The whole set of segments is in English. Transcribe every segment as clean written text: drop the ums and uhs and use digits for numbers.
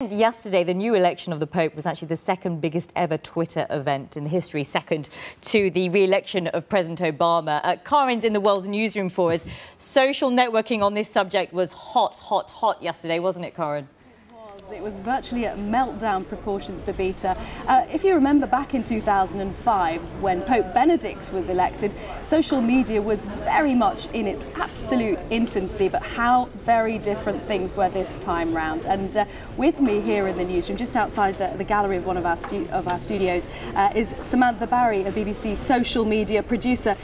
Yesterday, the new election of the Pope was actually the second biggest ever Twitter event in history, second to the re-election of President Obama. Karen's in the World's newsroom for us. Social networking on this subject was hot yesterday, wasn't it, Karen? It was virtually at meltdown proportions, Babita. If you remember back in 2005, when Pope Benedict was elected, social media was very much in its absolute infancy, but how very different things were this time round. And with me here in the newsroom, just outside the gallery of one of our studios, is Samantha Barry, a BBC social media producer.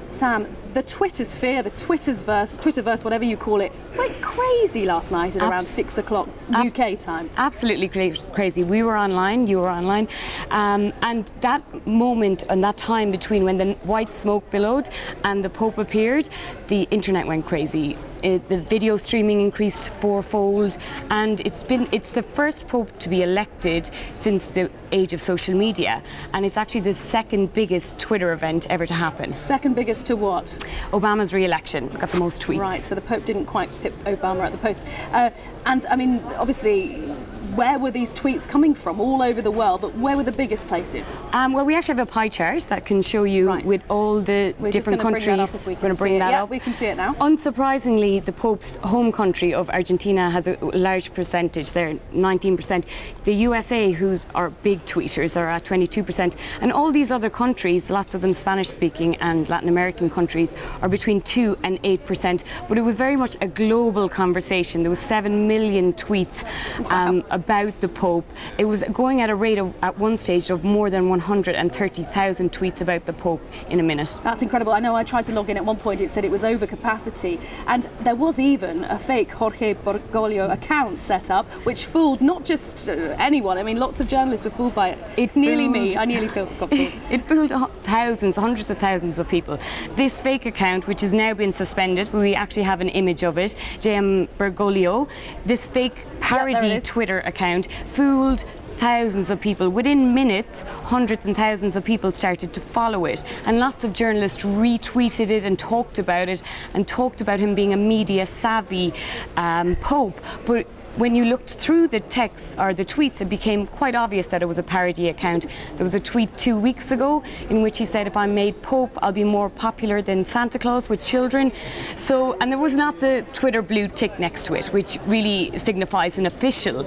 Sam, the Twitter sphere, the Twitterverse, whatever you call it, went crazy last night at around 6 o'clock UK time. Absolutely crazy. We were online, you were online, and that moment and that time between when the white smoke billowed and the Pope appeared, the internet went crazy. The video streaming increased fourfold, and it's the first Pope to be elected since the age of social media, and it's actually the second biggest Twitter event ever to happen. Second biggest to what? Obama's re-election got the most tweets. Right, so the Pope didn't quite pip Obama at the post. And I mean, obviously, where were these tweets coming from? All over the world, but where were the biggest places? Well, we actually have a pie chart that can show you with all the different countries. We're going to bring that up. We can see it now. Unsurprisingly, the Pope's home country of Argentina has a large percentage. They're 19%. The USA, who are big tweeters, are at 22%. And all these other countries, lots of them Spanish-speaking and Latin American countries, are between 2 and 8%. But it was very much a global conversation. There was 7 million tweets about the Pope. It was going at a rate of, at one stage, of more than 130,000 tweets about the Pope in a minute. That's incredible. I know I tried to log in at one point. It said it was over capacity. And there was even a fake Jorge Bergoglio account set up, which fooled not just anyone. I mean, lots of journalists were fooled by it. Nearly me. I nearly got fooled. It fooled thousands, hundreds of thousands of people. This fake account, which has now been suspended, we actually have an image of it, JM Bergoglio, this fake parody Twitter account fooled thousands of people. Within minutes, hundreds and thousands of people started to follow it, and lots of journalists retweeted it and talked about it and talked about him being a media savvy Pope. But when you looked through the texts or the tweets, it became quite obvious that it was a parody account. There was a tweet 2 weeks ago in which he said, if I'm made Pope, I'll be more popular than Santa Claus with children. So, and there was not the Twitter blue tick next to it, which really signifies an official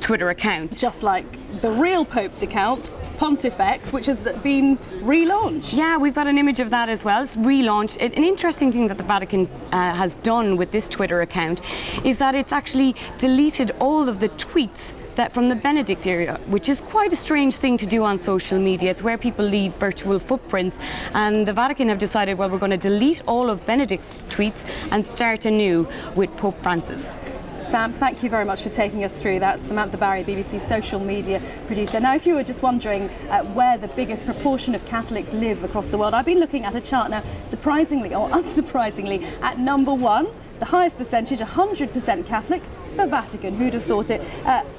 Twitter account. Just like the real Pope's account, Pontifex, which has been relaunched. Yeah, we've got an image of that as well. It's relaunched. An interesting thing that the Vatican has done with this Twitter account is that it's actually deleted all of the tweets that from the Benedict era, which is quite a strange thing to do on social media. It's where people leave virtual footprints, and the Vatican have decided, well, we're going to delete all of Benedict's tweets and start anew with Pope Francis. Sam, thank you very much for taking us through that. Samantha Barry, BBC social media producer. Now, if you were just wondering where the biggest proportion of Catholics live across the world, I've been looking at a chart now, surprisingly or unsurprisingly, at number 1, the highest percentage, 100% Catholic, the Vatican. Who'd have thought it?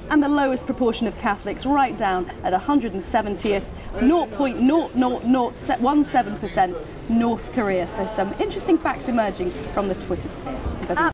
And the lowest proportion of Catholics, right down at 170th, 0.00017%, North Korea. So some interesting facts emerging from the Twitter sphere.